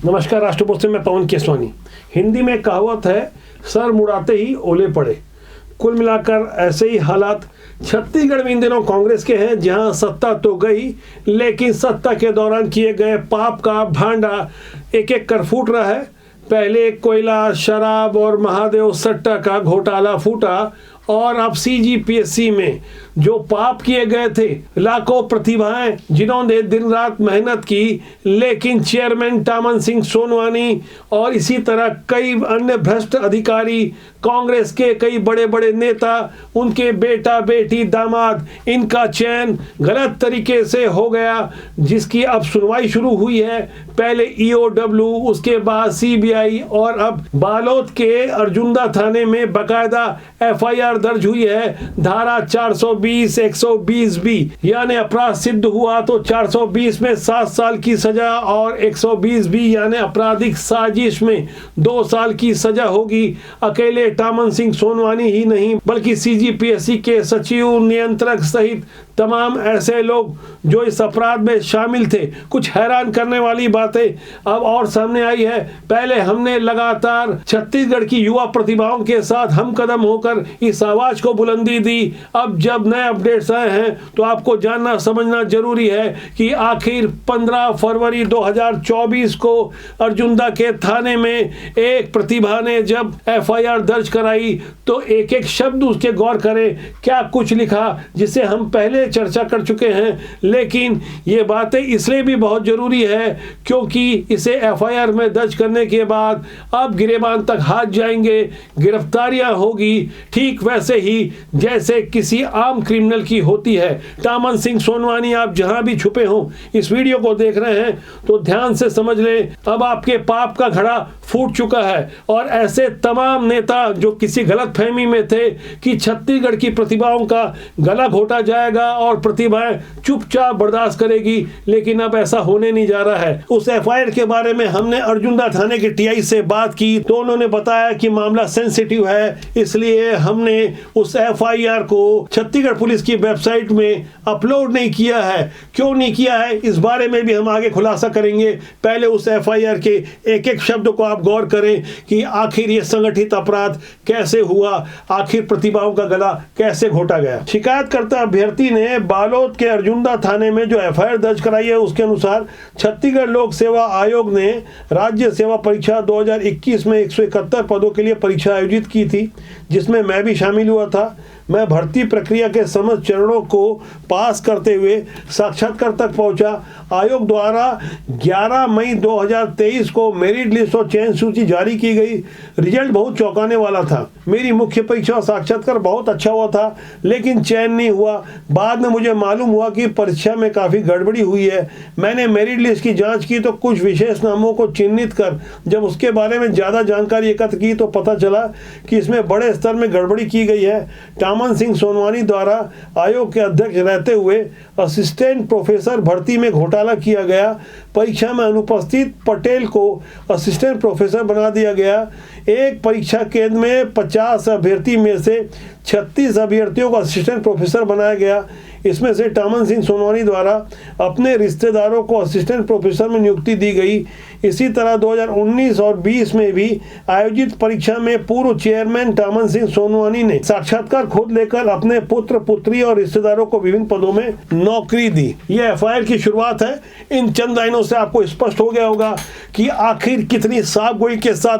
नमस्कार, राष्ट्रपोस्ट से मैं पवन केसवानी। हिंदी में कहावत है, सर मुड़ाते ही ओले पड़े। कुल मिलाकर ऐसे ही हालात छत्तीसगढ़ में इन दिनों कांग्रेस के हैं, जहां सत्ता तो गई, लेकिन सत्ता के दौरान किए गए पाप का भांडा एक एक कर फूट रहा है। पहले कोयला, शराब और महादेव सट्टा का घोटाला फूटा, और अब सीजीपीएससी में जो पाप किए गए थे, लाखों प्रतिभाएं जिन्होंने दिन रात मेहनत की, लेकिन चेयरमैन टामन सिंह सोनवानी और इसी तरह कई अन्य भ्रष्ट अधिकारी, कांग्रेस के कई बड़े बड़े नेता, उनके बेटा बेटी दामाद, इनका चयन गलत तरीके से हो गया, जिसकी अब सुनवाई शुरू हुई है। पहले ईओडब्ल्यू, उसके बाद सीबीआई और अब बालोद के अर्जुंदा थाने में बकायदा एफआईआर दर्ज हुई है। धारा 420, 120 बी, यानी अपराध सिद्ध हुआ तो 420 में 7 साल की सजा और 120 बी यानी आपराधिक साजिश में 2 साल की सजा होगी। अकेले टामन सिंह सोनवानी ही नहीं, बल्कि सीजीपीएससी के सचिव, नियंत्रक सहित तमाम ऐसे लोग जो इस अपराध में शामिल थे। कुछ हैरान करने वाली बातें अब और सामने आई है। पहले हमने लगातार छत्तीसगढ़ की युवा प्रतिभाओं के साथ हम कदम होकर इस आवाज को बुलंदी दी। अब जब नए अपडेट्स आए हैं तो आपको जानना समझना जरूरी है कि आखिर 15 फरवरी 2024 को अर्जुंदा के थाने में एक प्रतिभा ने जब एफआईआर दर्ज कराई तो एक एक शब्द उसके गौर करें, क्या कुछ लिखा, जिसे हम पहले चर्चा कर चुके हैं। लेकिन ये बातें इसलिए भी बहुत जरूरी है क्योंकि इसे एफआईआर में दर्ज करने के बाद अब गिरेबान तक हाथ जाएंगे, गिरफ्तारियां होगी, ठीक वैसे ही जैसे किसी आम क्रिमिनल की होती है। टामन सिंह सोनवानी, आप जहां भी छुपे हो, इस वीडियो को देख रहे हैं तो ध्यान से समझ लें, अब आपके पाप का घड़ा फूट चुका है। और ऐसे तमाम नेता जो किसी गलतफहमी में थे कि छत्तीसगढ़ की प्रतिभाओं का गला घोटा जाएगा और प्रतिभाएं चुपचाप बर्दाश्त करेगी, लेकिन अब ऐसा होने नहीं जा रहा है। उस एफआईआर के बारे में हमने अर्जुंदा थाने के टीआई से बात की तो उन्होंने बताया कि मामला सेंसिटिव है, इसलिए हमने उस एफआईआर को छत्तीसगढ़ पुलिस की वेबसाइट में अपलोड नहीं किया है। क्यों नहीं किया है, इस बारे में भी हम आगे खुलासा करेंगे। पहले उस एफआईआर के एक एक शब्द को आप गौर करें कि आखिर ये संगठित अपराध कैसे हुआ, आखिर प्रतिभाओं का गला कैसे घोटा गया। शिकायतकर्ता अभ्यर्थी ने बालोद के अर्जुंदा थाने में जो एफआईआर दर्ज कराई है, उसके अनुसार छत्तीसगढ़ लोक सेवा आयोग ने राज्य सेवा परीक्षा 2021 में 171 पदों के लिए परीक्षा आयोजित की थी, जिसमें मैं भी शामिल हुआ था। मैं भर्ती प्रक्रिया के समस्त चरणों को पास करते हुए साक्षात्कार तक पहुंचा। आयोग द्वारा 11 मई 2023 को मेरिट लिस्ट और चयन सूची जारी की गई। रिजल्ट बहुत चौंकाने वाला था। मेरी मुख्य परीक्षा और साक्षात्कार बहुत अच्छा हुआ था, लेकिन चयन नहीं हुआ। बाद में मुझे मालूम हुआ कि परीक्षा में काफ़ी गड़बड़ी हुई है। मैंने मेरिट लिस्ट की जाँच की तो कुछ विशेष नामों को चिन्हित कर जब उसके बारे में ज़्यादा जानकारी एकत्र की तो पता चला कि इसमें बड़े स्तर में गड़बड़ी की गई है। टामन सिंह सोनवानी द्वारा आयोग के अध्यक्ष रहते हुए असिस्टेंट प्रोफेसर भर्ती में घोटाला किया गया। परीक्षा में अनुपस्थित पटेल को असिस्टेंट प्रोफेसर बना दिया गया। एक परीक्षा केंद्र में 50 अभ्यर्थी में से 36 अभ्यर्थियों को असिस्टेंट प्रोफेसर बनाया गया। इसमें से टामन सिंह सोनवानी द्वारा अपने रिश्तेदारों को असिस्टेंट प्रोफेसर में नियुक्ति दी गई। इसी तरह 2019 और 20 में भी आयोजित परीक्षा में पूर्व चेयरमैन टामन सिंह सोनवानी ने साक्षात्कार खुद लेकर अपने पुत्र पुत्री और रिश्तेदारों को विभिन्न पदों में नौकरी दी। यह एफआईआर की शुरुआत है। इन चंद लाइनों से आपको स्पष्ट हो गया होगा कि आखिर कितनी साफगोई के साथ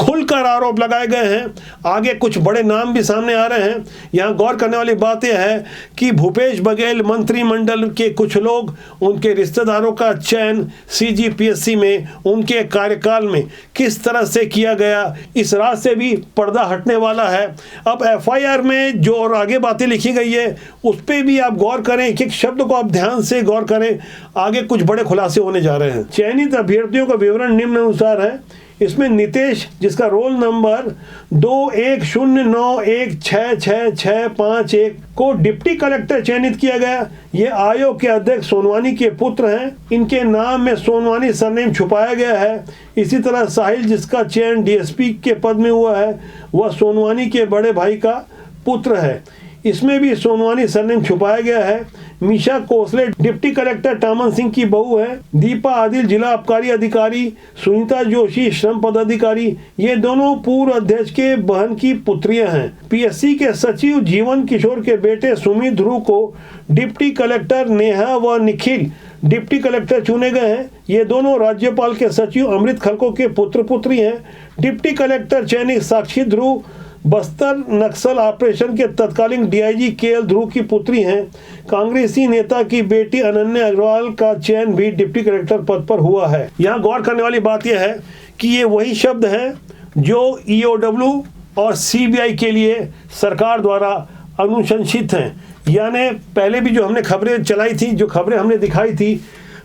खुलकर आरोप लगाए गए हैं। आगे कुछ बड़े नाम भी सामने आ रहे हैं। यहाँ गौर करने वाली बात यह है कि भूपेश बघेल मंत्रिमंडल के कुछ लोग, उनके रिश्तेदारों का चयन सीजीपीएससी में उनके कार्यकाल में किस तरह से किया गया, इस रात से भी पर्दा हटने वाला है। अब एफआईआर में जो और आगे बातें लिखी गई है उस पर भी आप गौर करें, एक एक शब्द को आप ध्यान से गौर करें। आगे कुछ बड़े खुलासे होने जा रहे हैं। चयनित अभ्यर्थियों का विवरण निम्न अनुसार है। इसमें नितेश, जिसका रोल नंबर 2109166651 को डिप्टी कलेक्टर चयनित किया गया। ये आयोग के अध्यक्ष सोनवानी के पुत्र हैं। इनके नाम में सोनवानी सरनेम छुपाया गया है। इसी तरह साहिल, जिसका चयन डीएसपी के पद में हुआ है, वह सोनवानी के बड़े भाई का पुत्र है। इसमें भी सोनवानी सरनेम छुपाया गया है। मीशा कोसले डिप्टी कलेक्टर टामन सिंह की बहू है। दीपा आदिल जिला आबकारी अधिकारी, सुनीता जोशी श्रम पदाधिकारी, ये दोनों पूर्व अध्यक्ष के बहन की पुत्रियां हैं। पीएससी के सचिव जीवन किशोर के बेटे सुमित ध्रुव को डिप्टी कलेक्टर नेहा व निखिल डिप्टी कलेक्टर चुने गए हैं। ये दोनों राज्यपाल के सचिव अमृत खलको के पुत्र पुत्री हैं। डिप्टी कलेक्टर चयनित साक्षी ध्रुव बस्तर नक्सल ऑपरेशन के तत्कालीन डीआईजी केएल ध्रुव की पुत्री हैं। कांग्रेसी नेता की बेटी अनन्या अग्रवाल का चयन भी डिप्टी कलेक्टर पद पर हुआ है। यहाँ गौर करने वाली बात यह है कि ये वही शब्द हैं जो ईओडब्ल्यू और सीबीआई के लिए सरकार द्वारा अनुशंसित हैं। यानी पहले भी जो हमने खबरें चलाई थी, जो खबरें हमने दिखाई थी,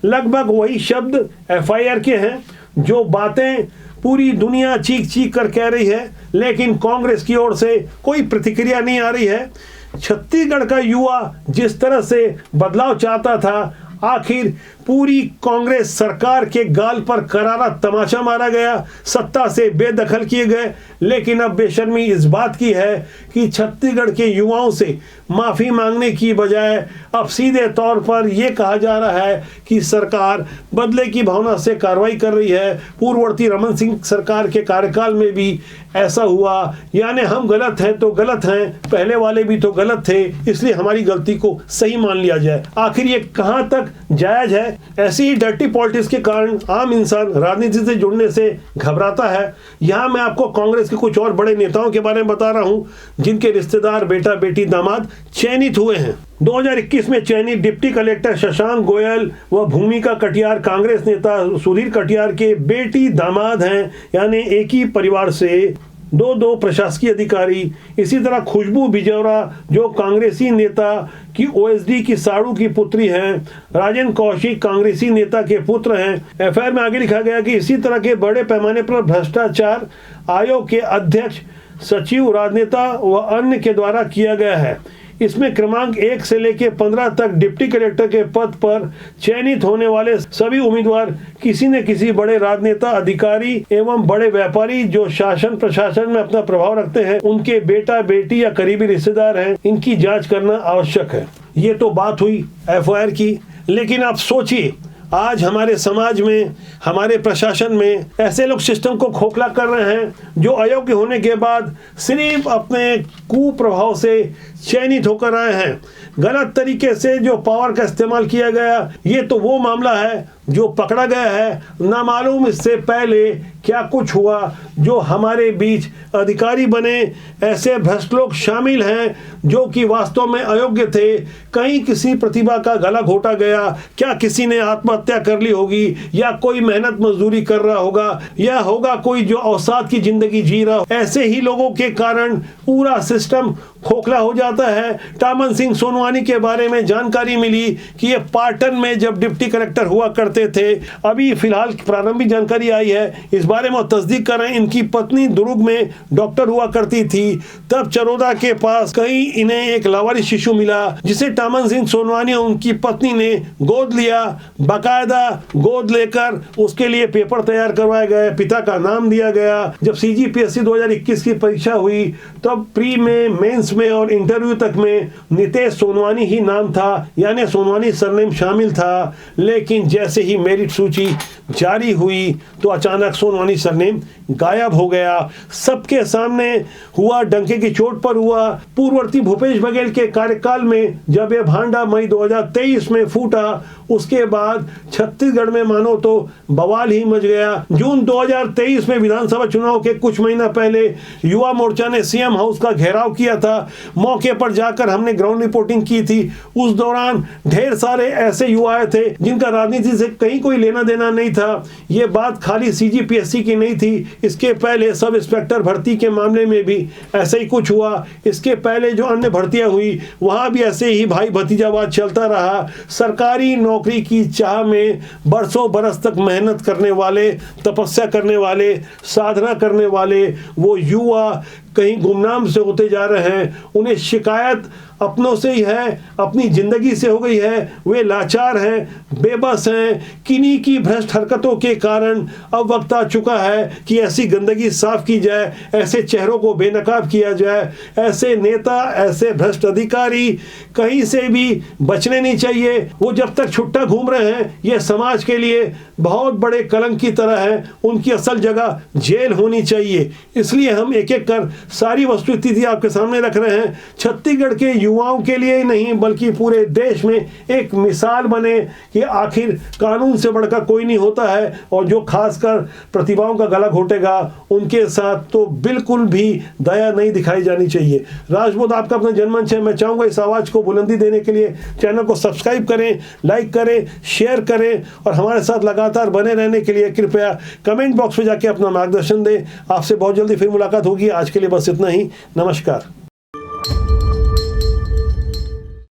लगभग वही शब्द एफआईआर के हैं। जो बातें पूरी दुनिया चीख चीख कर कह रही है, लेकिन कांग्रेस की ओर से कोई प्रतिक्रिया नहीं आ रही है। छत्तीसगढ़ का युवा जिस तरह से बदलाव चाहता था, आखिर पूरी कांग्रेस सरकार के गाल पर करारा तमाचा मारा गया, सत्ता से बेदखल किए गए। लेकिन अब बेशर्मी इस बात की है कि छत्तीसगढ़ के युवाओं से माफ़ी मांगने की बजाय अब सीधे तौर पर यह कहा जा रहा है कि सरकार बदले की भावना से कार्रवाई कर रही है। पूर्ववर्ती रमन सिंह सरकार के कार्यकाल में भी ऐसा हुआ, यानी हम गलत हैं तो गलत हैं, पहले वाले भी तो गलत थे, इसलिए हमारी गलती को सही मान लिया जाए। आखिर ये कहाँ तक जायज है? ऐसी ही डर्टी पॉलिटिक्स के कारण आम इंसान राजनीति से जुड़ने से घबराता है। यहाँ मैं आपको कांग्रेस के कुछ और बड़े नेताओं के बारे में बता रहा हूँ जिनके रिश्तेदार बेटा बेटी दामाद चयनित हुए हैं। 2021 में चयनित डिप्टी कलेक्टर शशांक गोयल व भूमिका कटियार कांग्रेस नेता सुधीर कटियार के बेटी दामाद हैं, यानी एक ही परिवार से दो प्रशासकीय अधिकारी। इसी तरह खुशबू बिजौरा जो कांग्रेसी नेता की ओएसडी की साड़ू की पुत्री हैं। राजेंद्र कौशिक कांग्रेसी नेता के पुत्र हैं। एफआईआर में आगे लिखा गया कि इसी तरह के बड़े पैमाने पर भ्रष्टाचार आयोग के अध्यक्ष, सचिव, राजनेता व अन्य के द्वारा किया गया है। इसमें क्रमांक 1 से लेकर 15 तक डिप्टी कलेक्टर के पद पर चयनित होने वाले सभी उम्मीदवार किसी न किसी बड़े राजनेता, अधिकारी एवं बड़े व्यापारी जो शासन प्रशासन में अपना प्रभाव रखते हैं, उनके बेटा बेटी या करीबी रिश्तेदार हैं। इनकी जांच करना आवश्यक है। ये तो बात हुई एफआईआर की, लेकिन आप सोचिए आज हमारे समाज में, हमारे प्रशासन में ऐसे लोग सिस्टम को खोखला कर रहे हैं जो अयोग्य होने के बाद सिर्फ अपने कुप्रभाव से चयनित होकर आए हैं। गलत तरीके से जो पावर का इस्तेमाल किया गया, ये तो वो मामला है जो पकड़ा गया है। ना मालूम इससे पहले क्या कुछ हुआ जो हमारे बीच अधिकारी बने। ऐसे भ्रष्ट लोग शामिल हैं जो कि वास्तव में अयोग्य थे। कहीं किसी प्रतिभा का गला घोटा गया, क्या किसी ने आत्महत्या कर ली होगी, या कोई मेहनत मजदूरी कर रहा होगा, या होगा कोई जो अवसाद की जिंदगी जी रहा हो। ऐसे ही लोगों के कारण पूरा सिस्टम खोखला हो जाता है। टामन सिंह सोनवानी के बारे में जानकारी मिली कि ये पाटन में जब डिप्टी कलेक्टर हुआ करते थे। अभी फिलहाल प्रारंभिक जानकारी आई है, इस बारे में तस्दीक कर रहे हैं। इनकी पत्नी दुर्ग में डॉक्टर हुआ करती थी। तब चरोदा के पास कहीं इन्हें एक लावारिस शिशु मिला जिसे टामन सिंह सोनवानी और उनकी पत्नी ने गोद लिया। बाकायदा गोद लेकर उसके लिए पेपर तैयार करवाए गए, पिता का नाम दिया गया। जब सीजीपीएससी 2021 की परीक्षा हुई तब प्री में, मेंस में और इंटरव्यू तक में नितेश सोनवानी ही नाम था, यानी सोनवानी सरनेम शामिल था। लेकिन जैसे ही मेरिट सूची जारी हुई तो अचानक सोनवानी सरनेम गायब हो गया। सबके सामने हुआ, डंके की चोट पर हुआ। पूर्ववर्ती भूपेश बघेल के कार्यकाल में जब यह भांडा मई 2023 में फूटा, उसके बाद छत्तीसगढ़ में मानो तो बवाल ही मच गया। जून 2023 में विधानसभा चुनाव के कुछ महीना पहले युवा मोर्चा ने सीएम हाउस का घेराव किया था। मौके पर जाकर हमने ग्राउंड रिपोर्टिंग की थी। उस दौरान ढेर सारे ऐसे युवा आए थे जिनका राजनीति से कहीं कोई लेना देना नहीं था। ये बात खाली सीजीपीएससी की नहीं थी, इसके पहले सब इंस्पेक्टर भर्ती के मामले में भी ऐसे ही कुछ हुआ। इसके पहले जो अन्य भर्तियां हुई वहां भी ऐसे ही भाई भतीजावाद चलता रहा। सरकारी नौकरी की चाह में बरसों बरस तक मेहनत करने वाले, तपस्या करने वाले, साधना करने वाले वो युवा कहीं गुमनाम से होते जा रहे हैं। उन्हें शिकायत अपनों से ही है, अपनी जिंदगी से हो गई है, वे लाचार हैं, बेबस हैं। किन्हीं की भ्रष्ट हरकतों के कारण अब वक्त आ चुका है कि ऐसी गंदगी साफ की जाए, ऐसे चेहरों को बेनकाब किया जाए। ऐसे नेता, ऐसे भ्रष्ट अधिकारी कहीं से भी बचने नहीं चाहिए। वो जब तक छुट्टा घूम रहे हैं, ये समाज के लिए बहुत बड़े कलंक की तरह है। उनकी असल जगह जेल होनी चाहिए। इसलिए हम एक एक कर सारी वस्तुस्थिति आपके सामने रख रहे हैं। छत्तीसगढ़ के युवाओं के लिए ही नहीं बल्कि पूरे देश में एक मिसाल बने कि आखिर कानून से बढ़कर कोई नहीं होता है, और जो खासकर प्रतिभाओं का गला घोटेगा उनके साथ तो बिल्कुल भी दया नहीं दिखाई जानी चाहिए। राजपूत आपका अपना जनमंच है। मैं चाहूंगा इस आवाज को बुलंदी देने के लिए चैनल को सब्सक्राइब करें, लाइक करें, शेयर करें, और हमारे साथ लगातार बने रहने के लिए कृपया कमेंट बॉक्स में जाके अपना मार्गदर्शन दें। आपसे बहुत जल्दी फिर मुलाकात होगी। आज के लिए बस इतना ही। नमस्कार।